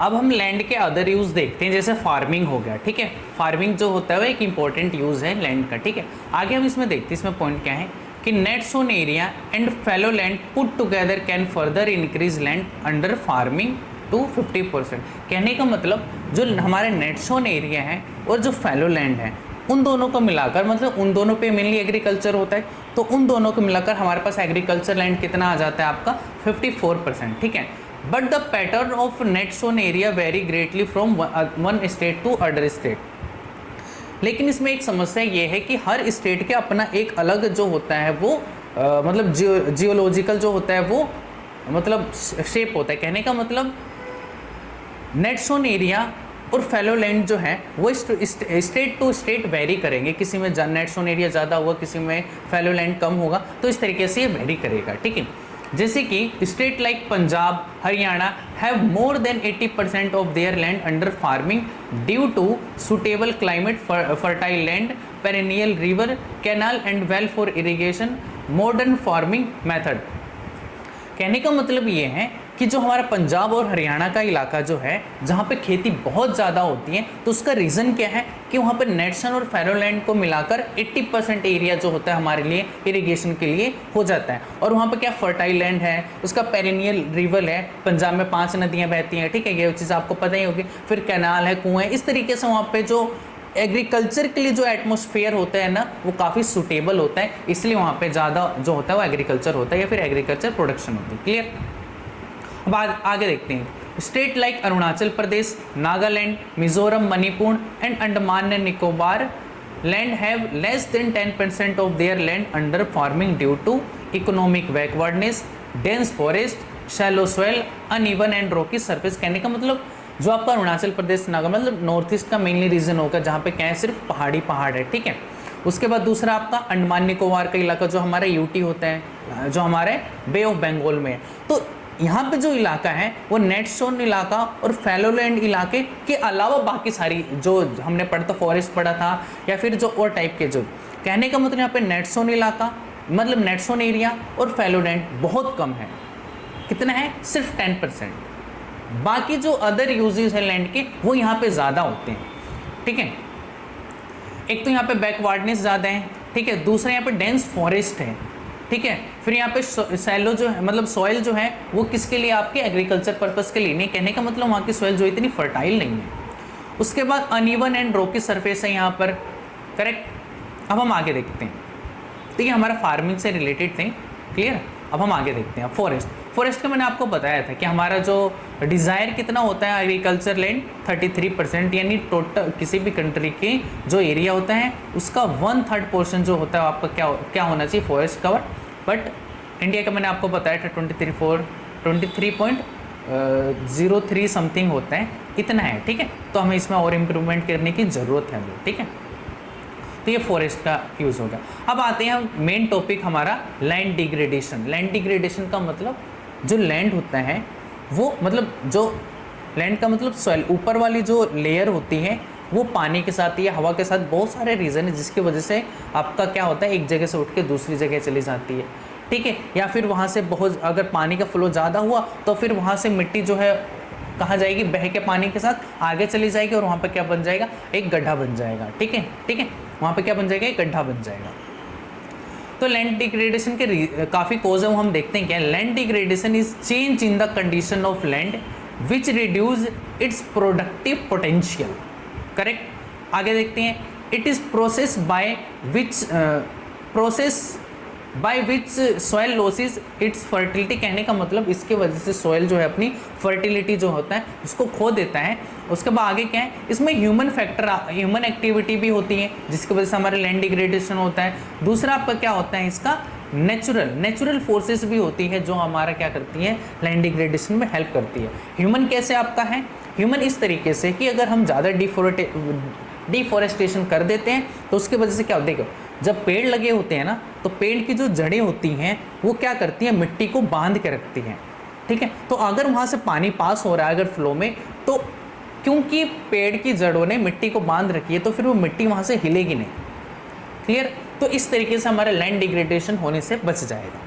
अब हम लैंड के अदर यूज़ देखते हैं, जैसे फार्मिंग हो गया, ठीक है। फार्मिंग जो होता है वो एक इंपॉर्टेंट यूज़ है लैंड का, ठीक है। आगे हम इसमें देखते हैं, इसमें पॉइंट क्या है कि net sown area and fallow land put together can further increase land under farming to 50%। कहने का मतलब जो हमारे नेट सोन एरिया है और जो फैलो लैंड है उन दोनों को मिलाकर, मतलब उन दोनों पे मेनली एग्रीकल्चर होता है, तो उन दोनों को मिलाकर हमारे पास एग्रीकल्चर लैंड कितना आ जाता है आपका 54%, ठीक है। But the pattern of net sown area very greatly from one state to other state. लेकिन इसमें एक समस्या ये है कि हर स्टेट के अपना एक अलग जो होता है वो मतलब जियोलॉजिकल जो होता है वो मतलब शेप होता है। कहने का मतलब नेट सोन एरिया और फैलो लैंड जो है वो स्टेट टू स्टेट वेरी करेंगे, किसी में नेट सोन एरिया ज़्यादा होगा, किसी में फैलो लैंड कम होगा, तो इस तरीके से ये वेरी करेगा, ठीक है। जैसे कि state like Punjab, Haryana have more than 80% of their land under farming due to suitable climate, fertile land, perennial river, canal and well for irrigation, modern farming method. कहने का मतलब ये है कि जो हमारा पंजाब और हरियाणा का इलाका जो है जहाँ पे खेती बहुत ज़्यादा होती है, तो उसका रीज़न क्या है कि वहाँ पे नेटसन और फैरो लैंड को मिलाकर 80% एरिया जो होता है हमारे लिए इरिगेशन के लिए हो जाता है। और वहाँ पे क्या फर्टाइल लैंड है, उसका पेरिनियल रिवर है, पंजाब में 5 नदियाँ बहती हैं, ठीक है, ये चीज़ आपको पता ही होगी। फिर कैनाल है, कुएँ, इस तरीके से वहाँ पर जो एग्रीकल्चर के लिए जो एटमॉस्फेयर होता है ना वो काफ़ी सूटेबल होता है, इसलिए वहाँ पे ज़्यादा जो होता है वो एग्रीकल्चर होता है या फिर एग्रीकल्चर प्रोडक्शन होती है। क्लियर। अब आगे देखते हैं। State like Arunachal Pradesh, Nagaland, Mizoram, Manipur and Andaman and Nicobar land have less than 10% of their land under farming due to economic backwardness, dense forest, shallow soil, uneven and rocky surface. कहने का मतलब जो आपका अरुणाचल प्रदेश, नागा मतलब नॉर्थ ईस्ट का मेनली रीजन होगा जहाँ पे क्या है सिर्फ पहाड़ी पहाड़ है, ठीक है। उसके बाद दूसरा आपका अंडमान निकोबार का इलाका जो हमारा यूटी होता है, जो हमारे बे ऑफ बंगाल में है। तो यहाँ पे जो इलाका है वो नेट सोन इलाका और फैलो लैंड इलाके के अलावा बाकी सारी जो हमने पढ़ा था, फॉरेस्ट पढ़ा था या फिर जो और टाइप के जो, कहने का मतलब यहाँ पे नेट सोन इलाका मतलब नेट सोन एरिया और फैलो लैंड बहुत कम है। कितना है? सिर्फ 10%। बाकी जो अदर यूजेस है लैंड के वो यहाँ पे ज़्यादा होते हैं, ठीक है। एक तो यहाँ पे बैकवर्डनेस ज़्यादा है, ठीक है। दूसरा यहाँ पे डेंस फॉरेस्ट है, ठीक है। फिर यहाँ पे सैलो जो है मतलब सॉइल जो है वो किसके लिए? आपके एग्रीकल्चर पर्पस के लिए नहीं। कहने का मतलब वहाँ की सॉइल जो इतनी फर्टाइल नहीं है। उसके बाद अनइवन एंड रॉकी सरफेस है यहाँ पर, करेक्ट। अब हम आगे देखते हैं, तो ये हमारा फार्मिंग से रिलेटेड थे, क्लियर। अब हम आगे देखते हैं फॉरेस्ट का मैंने आपको बताया था कि हमारा जो डिज़ायर कितना होता है एग्रीकल्चर लैंड 33%, यानी टोटल किसी भी कंट्री के जो एरिया होता है उसका 1/3 पोर्शन जो होता है आपका क्या होना चाहिए? Forest cover. बट इंडिया का मैंने आपको बताया था 23.03 समथिंग होता है, इतना है, ठीक है। तो हमें इसमें और इम्प्रूवमेंट करने की ज़रूरत है, ठीक है। तो ये फॉरेस्ट का यूज़ होगा। अब आते हैं हम मेन टॉपिक हमारा लैंड डिग्रेडेशन। लैंड डिग्रेडेशन का मतलब जो लैंड होता है वो मतलब जो लैंड का मतलब सॉइल ऊपर वाली जो लेयर होती है वो पानी के साथ या हवा के साथ, बहुत सारे रीज़न है जिसकी वजह से आपका क्या होता है एक जगह से उठ के दूसरी जगह चली जाती है, ठीक है। या फिर वहाँ से बहुत अगर पानी का फ्लो ज़्यादा हुआ तो फिर वहाँ से मिट्टी जो है कहाँ जाएगी? बह के पानी के साथ आगे चली जाएगी और वहाँ पर क्या बन जाएगा? एक गड्ढा बन जाएगा, ठीक है, ठीक है। वहाँ पे क्या बन जाएगा? एक गड्ढा बन जाएगा। तो लैंड डिग्रेडेशन के काफ़ी कोज है, वो हम देखते हैं क्या। Land degradation is change in the condition of land which reduce it's productive potential, correct. आगे देखते हैं। It is process by which soil losses it's fertility. कहने का मतलब इसके वजह से सॉइल जो है अपनी फर्टिलिटी जो होता है उसको खो देता है। उसके बाद आगे क्या है? इसमें ह्यूमन फैक्टर, ह्यूमन एक्टिविटी भी होती है जिसकी वजह से हमारे लैंड डिग्रेडेशन होता है। दूसरा आपका क्या होता है? इसका नेचुरल फोर्सेस भी होती है जो हमारा क्या करती है? लैंड डिग्रेडेशन में हेल्प करती है। ह्यूमन कैसे आपका है? ह्यूमन इस तरीके से कि अगर हम ज़्यादा डिफॉरेस्टेशन कर देते हैं तो उसकी वजह से क्या होता है? देखो, जब पेड़ लगे होते हैं ना तो पेड़ की जो जड़ें होती हैं वो क्या करती हैं? मिट्टी को बांध के रखती हैं, ठीक है। तो अगर वहाँ से पानी पास हो रहा है अगर फ्लो में, तो क्योंकि पेड़ की जड़ों ने मिट्टी को बांध रखी है तो फिर वो मिट्टी वहाँ से हिलेगी नहीं, क्लियर। तो इस तरीके से हमारा लैंड डिग्रेडेशन होने से बच जाएगा।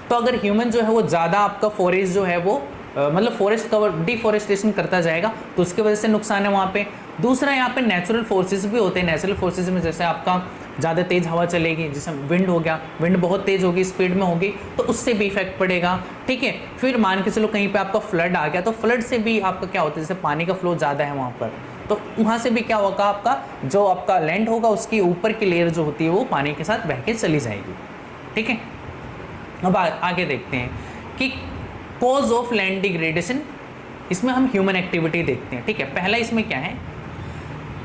तो अगर ह्यूमन जो है वो ज़्यादा आपका फॉरेस्ट जो है वो मतलब फॉरेस्ट कवर डिफॉरेस्टेशन करता जाएगा तो उसकी वजह से नुकसान है वहाँ पे। दूसरा यहाँ पे नेचुरल फोर्सेस भी होते हैं। नेचुरल फोर्सेस में जैसे आपका ज़्यादा तेज़ हवा चलेगी, जैसे विंड हो गया, विंड बहुत तेज़ होगी, स्पीड में होगी, तो उससे भी इफेक्ट पड़ेगा, ठीक है। फिर मान के चलो कहीं पे आपका फ्लड आ गया, तो फ्लड से भी आपका क्या होता है, जैसे पानी का फ्लो ज़्यादा है वहाँ पर, तो वहाँ से भी क्या होगा, आपका जो आपका लैंड होगा उसकी ऊपर की लेयर जो होती है वो पानी के साथ बह के चली जाएगी, ठीक है। अब आगे देखते हैं कि कॉज ऑफ लैंड डिग्रेडेशन, इसमें हम ह्यूमन एक्टिविटी देखते हैं, ठीक है। पहला इसमें क्या है,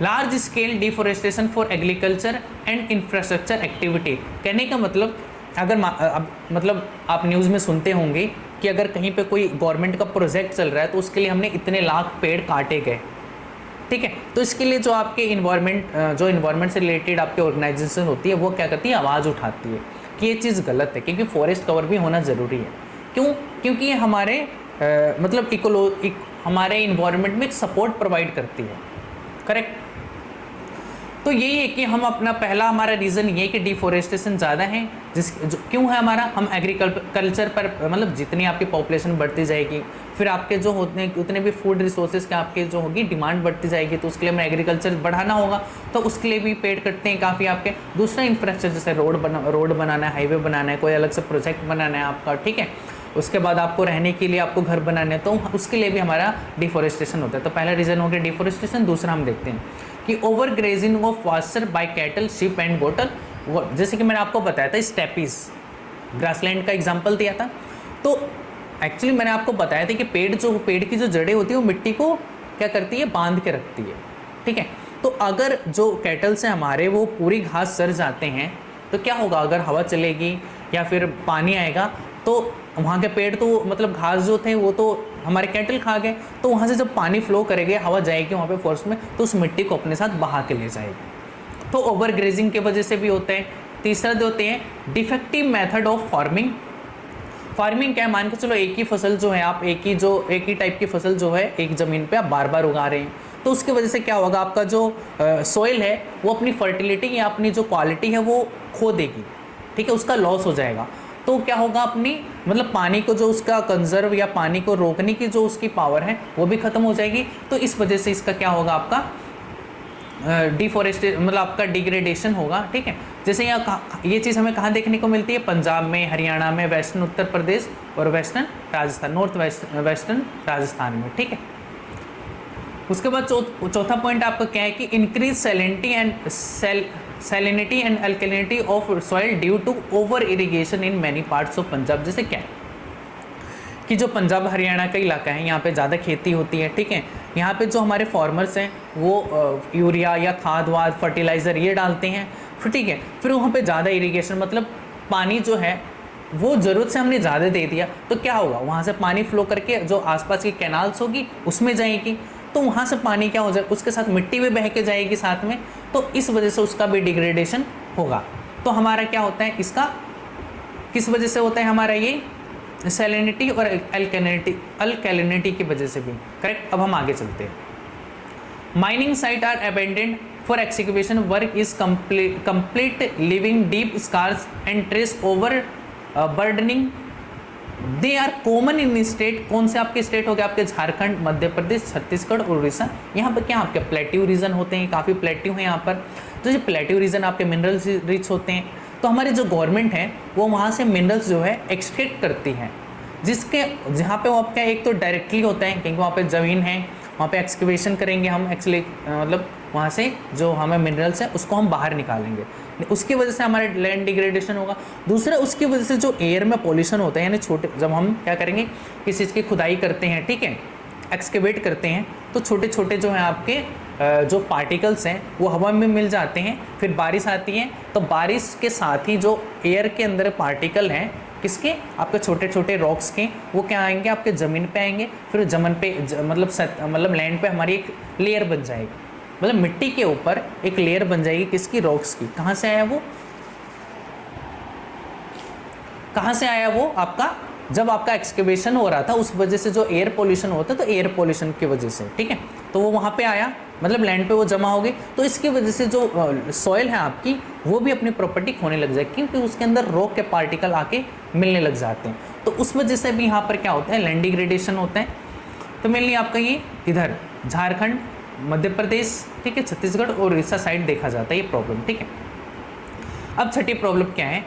large scale deforestation for agriculture and infrastructure activity. कहने का मतलब अगर मतलब आप न्यूज़ में सुनते होंगे कि अगर कहीं पे कोई गवर्नमेंट का प्रोजेक्ट चल रहा है तो उसके लिए हमने इतने लाख पेड़ काटे गए, ठीक है। तो इसके लिए जो आपके इन्वायरमेंट से रिलेटेड आपकी ऑर्गेनाइजेशन होती है वो क्या करती है, आवाज़ उठाती है कि ये चीज़ गलत है, क्योंकि फॉरेस्ट कवर भी होना ज़रूरी है। क्यों? क्योंकि ये हमारे मतलब हमारे इन्वायरमेंट में सपोर्ट प्रोवाइड करती है, करेक्ट। तो यही है कि हम अपना पहला हमारा रीज़न ये कि डिफॉरेस्टेशन ज़्यादा है, क्यों है हमारा, हम एग्रीकल्चर पर मतलब जितनी आपकी पॉपुलेशन बढ़ती जाएगी, फिर आपके जो होते हैं उतने भी फूड रिसोर्सेज के आपके जो होगी डिमांड बढ़ती जाएगी, तो उसके लिए हमें एग्रीकल्चर बढ़ाना होगा, तो उसके लिए भी पेड़ कटते हैं काफ़ी आपके। दूसरा इंफ्रास्ट्रक्चर, जैसे रोड बनाना है, हाईवे बनाना है, कोई अलग से प्रोजेक्ट बनाना है आपका, ठीक है। उसके बाद आपको रहने के लिए आपको घर बनाने हैं, तो उसके लिए भी हमारा डिफॉरेस्टेशन होता है। तो पहला रीज़न हो गया डिफॉरेस्टेशन। दूसरा हम देखते हैं कि over grazing of pasture by cattle, sheep and goats, जैसे कि मैंने आपको बताया था स्टेपीज ग्रासलैंड का एग्जांपल दिया था। तो एक्चुअली मैंने आपको बताया था कि पेड़ की जो जड़ें होती है वो मिट्टी को क्या करती है, बांध के रखती है, ठीक है। तो अगर जो कैटल से हमारे वो पूरी घास सड़ जाते हैं तो क्या होगा, अगर हवा चलेगी या फिर पानी आएगा तो वहाँ के पेड़ तो मतलब घास जो थे वो तो हमारे कैटल खा गए, तो वहाँ से जब पानी फ्लो करेंगे, हवा जाएगी वहाँ पे फोर्स में, तो उस मिट्टी को अपने साथ बहा के ले जाएगी। तो ओवर ग्रेजिंग की वजह से भी होते हैं। तीसरा जो होते हैं defective method of farming. Farming क्या है, मान के चलो एक ही फसल जो है आप एक ही टाइप की फसल जो है एक ज़मीन पे आप बार बार उगा रहे हैं, तो उसकी वजह से क्या होगा, आपका जो सॉइल है वो अपनी फर्टिलिटी या अपनी जो क्वालिटी है वो खो देगी, ठीक है, उसका लॉस हो जाएगा। तो क्या होगा, अपनी मतलब पानी को जो उसका कंजर्व या पानी को रोकने की जो उसकी पावर है वो भी ख़त्म हो जाएगी। तो इस वजह से इसका क्या होगा, आपका डिफॉरेस्टेशन मतलब आपका डिग्रेडेशन होगा, ठीक है। जैसे ये चीज़ हमें कहाँ देखने को मिलती है, पंजाब में, हरियाणा में, वेस्टर्न उत्तर प्रदेश और वेस्टर्न राजस्थान, वेस्टर्न राजस्थान में, ठीक है। उसके बाद चौथा पॉइंट आपका क्या है कि increase salinity and alkalinity of soil due to over irrigation in many parts of Punjab. जैसे क्या है कि जो पंजाब हरियाणा का इलाका है यहाँ पे ज़्यादा खेती होती है, ठीक है। यहाँ पे जो हमारे फार्मर्स हैं वो यूरिया या खाद वाद फर्टिलाइज़र ये डालते हैं, फिर ठीक है, फिर वहाँ पे ज़्यादा इरिगेशन मतलब पानी जो है वो ज़रूरत से हमने ज़्यादा दे दिया, तो क्या होगा, वहाँ से पानी फ्लो करके जो आसपास की कैनाल्स होगी उसमें जाएगी, तो वहाँ से पानी क्या हो जाए, उसके साथ मिट्टी भी बह के जाएगी साथ में, तो इस वजह से उसका भी डिग्रेडेशन होगा। तो हमारा क्या होता है, इसका किस वजह से होता है, हमारा ये सैलिनिटी और अल्कलिनिटी की वजह से भी, करेक्ट। अब हम आगे चलते हैं। Mining site are abandoned for excavation work is complete leaving deep scars and trace over burdening. They are common in state, कौन से आपके स्टेट हो गए, आपके झारखंड, मध्य प्रदेश, छत्तीसगढ़ और उड़ीसा। यहाँ पर क्या आपके प्लेट्यू रीजन होते हैं, काफ़ी प्लेट्यू हैं यहाँ पर। तो ये प्लेट्यू रीजन आपके मिनरल्स रिच होते हैं, तो हमारी जो गवर्नमेंट है वो वहाँ से मिनरल्स जो है एक्सट्रैक्ट करती है, जहाँ पे वो आपका एक तो डायरेक्टली होता है क्योंकि वहाँ पे ज़मीन है, वहाँ पे एक्सकेवेशन करेंगे हम एक्चुअली मतलब वहाँ से जो हमें मिनरल्स है उसको हम बाहर निकालेंगे, उसकी वजह से हमारे लैंड डिग्रेडेशन होगा। दूसरा उसकी वजह से जो एयर में पॉल्यूशन होता है, यानी जब हम क्या करेंगे किसी चीज़ की खुदाई करते हैं, ठीक है, एक्सकेवेट करते हैं, तो छोटे छोटे जो हैं आपके जो पार्टिकल्स हैं वो हवा में मिल जाते हैं, फिर बारिश आती है तो बारिश के साथ ही जो एयर के अंदर पार्टिकल हैं किसके, आपके छोटे छोटे रॉक्स के, वो क्या आएंगे आपके ज़मीन पे आएंगे, फिर ज़मीन पे मतलब लैंड पे हमारी एक लेयर बन जाएगी, मतलब मिट्टी के ऊपर एक लेयर बन जाएगी किसकी, रॉक्स की। कहाँ से आया वो, कहाँ से आया वो, आपका जब आपका एक्सकेवेशन हो रहा था उस वजह से जो एयर पोल्यूशन होता है, तो एयर पोल्यूशन की वजह से, ठीक है, तो वो वहाँ पे आया, मतलब लैंड पे वो जमा हो गई, तो इसकी वजह से जो सॉइल है आपकी वो भी अपनी प्रॉपर्टी खोने लग जाएगी, क्योंकि उसके अंदर रॉक के पार्टिकल आके मिलने लग जाते हैं। तो उस वजह से भी यहाँ पर क्या होता है, लैंड डिग्रेडेशन होता है। तो मेनली आपका ये इधर झारखंड, मध्य प्रदेश, ठीक है, छत्तीसगढ़ और उड़ीसा साइड देखा जाता है ये प्रॉब्लम, ठीक है। अब छठी प्रॉब्लम क्या है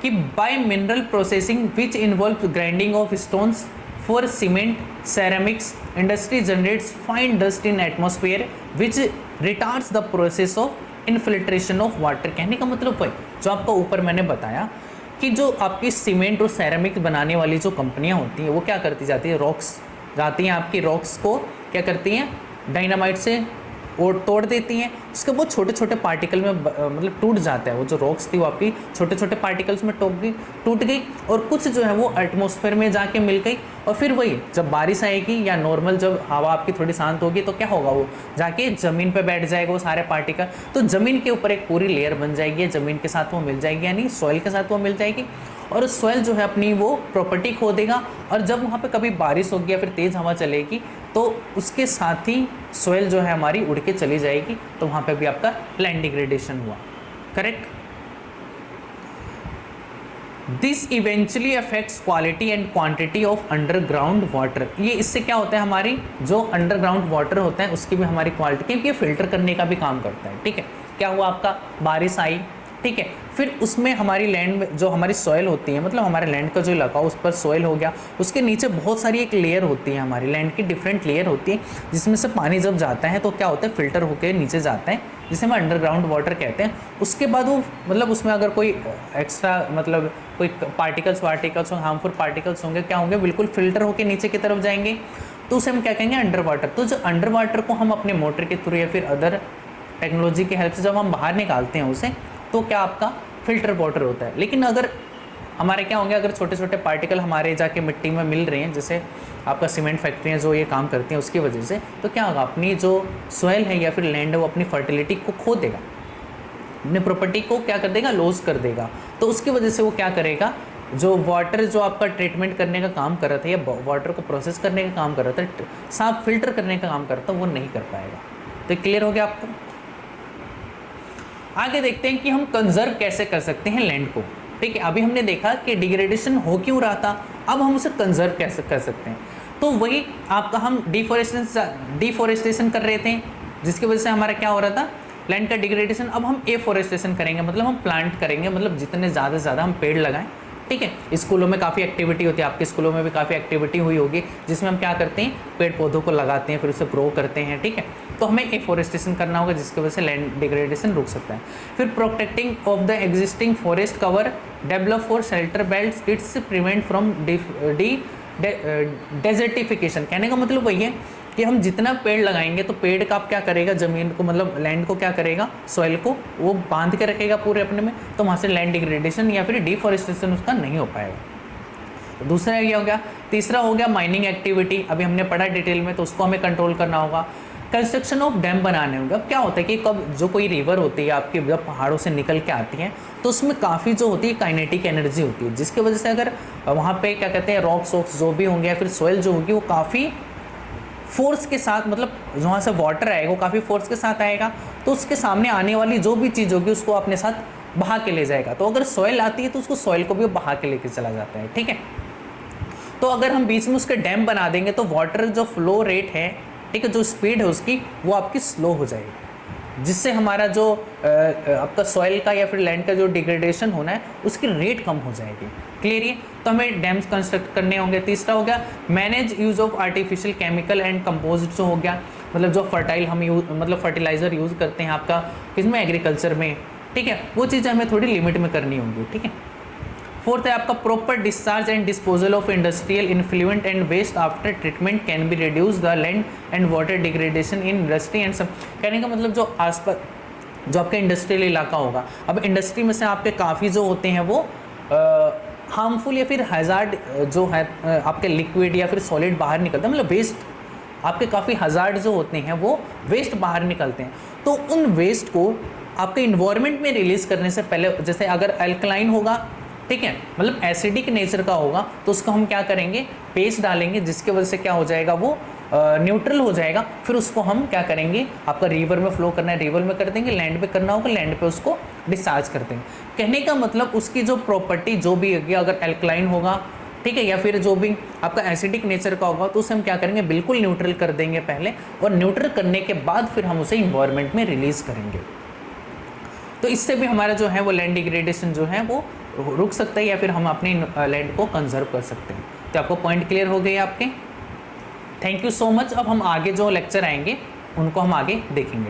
कि by mineral processing which involve grinding of stones for cement ceramics industry generates fine dust in atmosphere which retards the process of infiltration of water. कहने का मतलब वही जो आपका ऊपर मैंने बताया कि जो आपकी सीमेंट और सेरेमिक बनाने वाली जो कंपनियां होती हैं वो क्या करती जाती है, रॉक्स जाती हैं आपकी, रॉक्स को क्या करती हैं, डायनामाइट से और तोड़ देती हैं। उसके बहुत छोटे छोटे पार्टिकल में मतलब टूट जाता है, वो जो रॉक्स थी वो आपकी छोटे छोटे पार्टिकल्स में टूट गई और कुछ जो है वो एटमॉस्फेयर में जाके मिल गई। और फिर वही जब बारिश आएगी या नॉर्मल जब हवा आपकी थोड़ी शांत होगी तो क्या होगा, वो जाके ज़मीन पे बैठ जाएगा वो सारे पार्टिकल, तो ज़मीन के ऊपर एक पूरी लेयर बन जाएगी, ज़मीन के साथ वो मिल जाएगी, यानी सॉइल के साथ वो मिल जाएगी। और सॉइल जो है अपनी वो प्रॉपर्टी खो देगा और जब वहाँ पे कभी बारिश होगी या फिर तेज़ हवा चलेगी तो उसके साथ ही सॉइल जो है हमारी उड़ के चली जाएगी, तो वहाँ पे भी आपका लैंड डिग्रेडेशन हुआ। Correct. This eventually affects quality and quantity of underground water. ये इससे क्या होता है, हमारी जो अंडरग्राउंड वाटर होता है उसकी भी हमारी क्वालिटी, क्योंकि ये फिल्टर करने का भी काम करता है, ठीक है। क्या हुआ, आपका बारिश आई, ठीक है, फिर उसमें हमारी लैंड में जो हमारी सॉइल होती है, मतलब हमारे लैंड का जो इलाका उस पर सॉइल हो गया, उसके नीचे बहुत सारी एक लेयर होती है, हमारी लैंड की डिफरेंट लेयर होती है, जिसमें से पानी जब जाता है तो क्या होता है, फिल्टर होकर नीचे जाता है, जिसे हम अंडरग्राउंड वाटर कहते हैं। उसके बाद वो मतलब उसमें अगर कोई एक्स्ट्रा मतलब कोई पार्टिकल्स हार्मफुल पार्टिकल्स होंगे, क्या होंगे, बिल्कुल फिल्टर होकर नीचे की तरफ जाएंगे, तो उसे हम क्या कहेंगे, अंडर वाटर। तो जो अंडर वाटर को हम अपने मोटर के थ्रू या फिर अदर टेक्नोलॉजी की हेल्प से जब हम बाहर निकालते हैं उसे, तो क्या आपका फिल्टर वाटर होता है। लेकिन अगर हमारे क्या होंगे, अगर छोटे छोटे पार्टिकल हमारे जाके मिट्टी में मिल रहे हैं, जैसे आपका सीमेंट फैक्ट्रियाँ जो ये काम करती हैं उसकी वजह से, तो क्या होगा, अपनी जो सॉइल है या फिर लैंड है वो अपनी फर्टिलिटी को खो देगा, अपनी प्रॉपर्टी को क्या कर देगा, लॉस कर देगा। तो उसकी वजह से वो क्या करेगा, जो वाटर जो आपका ट्रीटमेंट करने का काम कर रहा था या वाटर को प्रोसेस करने का काम कर रहा था, साफ फिल्टर करने का काम कर रहा था, वो नहीं कर पाएगा। तो क्लियर हो गया आपको। आगे देखते हैं कि हम कंजर्व कैसे कर सकते हैं लैंड को, ठीक है। अभी हमने देखा कि डिग्रेडेशन हो क्यों रहा था, अब हम उसे कंजर्व कैसे कर सकते हैं। तो वही आपका हम डिफॉरेस्टेशन कर रहे थे, जिसकी वजह से हमारा क्या हो रहा था, लैंड का डिग्रेडेशन। अब हम एफॉरेस्टेशन करेंगे, मतलब हम प्लांट करेंगे, मतलब जितने ज़्यादा से ज़्यादा हम पेड़ लगाएं, ठीक है। स्कूलों में काफ़ी एक्टिविटी होती है, आपके स्कूलों में भी काफ़ी एक्टिविटी हुई होगी, जिसमें हम क्या करते हैं, पेड़ पौधों को लगाते हैं, फिर उसे ग्रो करते हैं, ठीक है। तो हमें एफॉरेस्टेशन करना होगा, जिसकी वजह से लैंड डिग्रेडेशन रुक सकता है। फिर protecting of the existing forest cover, develop for shelter belts, it's prevent from desertification. कहने का मतलब वही है कि हम जितना पेड़ लगाएंगे तो पेड़ का आप क्या करेगा, ज़मीन को मतलब लैंड को क्या करेगा, सॉइल को वो बांध के रखेगा पूरे अपने में, तो वहाँ से लैंड डिग्रेडेशन या फिर डिफॉरेस्टेशन उसका नहीं हो पाएगा। तो दूसरा क्या हो गया, तीसरा हो गया माइनिंग एक्टिविटी, अभी हमने पढ़ा डिटेल में, तो उसको हमें कंट्रोल करना होगा। कंस्ट्रक्शन ऑफ डैम बनाने होंगे। अब क्या होता है कि कब जो कोई रिवर होती है आपकी, जब पहाड़ों से निकल के आती है तो उसमें काफ़ी जो होती है काइनेटिक एनर्जी होती है, जिसकी वजह से अगर वहाँ पे क्या कहते हैं रॉक्स वॉक्स जो भी होंगे या फिर सॉइल जो होगी वो काफ़ी फोर्स के साथ, मतलब जहाँ से वाटर आएगा वो काफ़ी फोर्स के साथ आएगा, तो उसके सामने आने वाली जो भी चीज़ होगी उसको अपने साथ बहा के ले जाएगा। तो अगर सॉइल आती है तो उसको सॉइल को भी बहा के लेके चला जाता है, ठीक है। तो अगर हम बीच में उसके डैम बना देंगे तो वाटर जो फ्लो रेट है, ठीक है, जो स्पीड है उसकी वो आपकी स्लो हो जाएगी, जिससे हमारा जो आपका सॉइल का या फिर लैंड का जो डिग्रेडेशन होना है उसकी रेट कम हो जाएगी। क्लियर है। तो हमें डैम्स कंस्ट्रक्ट करने होंगे। तीसरा हो गया manage use of artificial chemical and composite, जो हो गया मतलब जो फर्टाइल हम मतलब फर्टिलाइज़र यूज़ करते हैं आपका किसमें, एग्रीकल्चर में, ठीक है, वो चीज़ें हमें थोड़ी लिमिट में करनी होंगी, ठीक है। फोर्थ है आपका proper discharge and disposal of industrial influent and waste after treatment can be reduce the land and water degradation in industry and सब। कहने का मतलब जो आसपास जो आपका इंडस्ट्रियल इलाका होगा, अब इंडस्ट्री में से आपके काफ़ी जो होते हैं वो हार्मफुल या फिर हैज़ार्ड जो है आपके लिक्विड या फिर सॉलिड बाहर निकलते हैं, मतलब वेस्ट आपके काफ़ी हैज़ार्ड जो होते हैं वो वेस्ट बाहर निकलते हैं। तो उन वेस्ट को आपके इन्वायरमेंट में रिलीज़ करने से पहले, जैसे अगर अल्कलाइन होगा, ठीक है, मतलब एसिडिक नेचर का होगा, तो उसको हम क्या करेंगे, पेस्ट डालेंगे, जिसकी वजह से क्या हो जाएगा, वो न्यूट्रल हो जाएगा। फिर उसको हम क्या करेंगे, आपका रिवर में फ्लो करना है रिवर में कर देंगे, लैंड पे करना होगा लैंड पे उसको डिस्चार्ज कर देंगे। कहने का मतलब उसकी जो प्रॉपर्टी जो भी होगी, अगर अल्कलाइन होगा ठीक है, या फिर जो भी आपका एसिडिक नेचर का होगा तो उसे हम क्या करेंगे, बिल्कुल न्यूट्रल कर देंगे पहले, और न्यूट्रल करने के बाद फिर हम उसे इन्वायरमेंट में रिलीज करेंगे। तो इससे भी हमारा जो है वो लैंड डिग्रेडेशन जो है वो रुक सकता है, या फिर हम अपने लैंड को कंजर्व कर सकते हैं। तो आपको पॉइंट क्लियर हो गए आपके। Thank you so much. अब हम आगे जो लेक्चर आएंगे उनको हम आगे देखेंगे।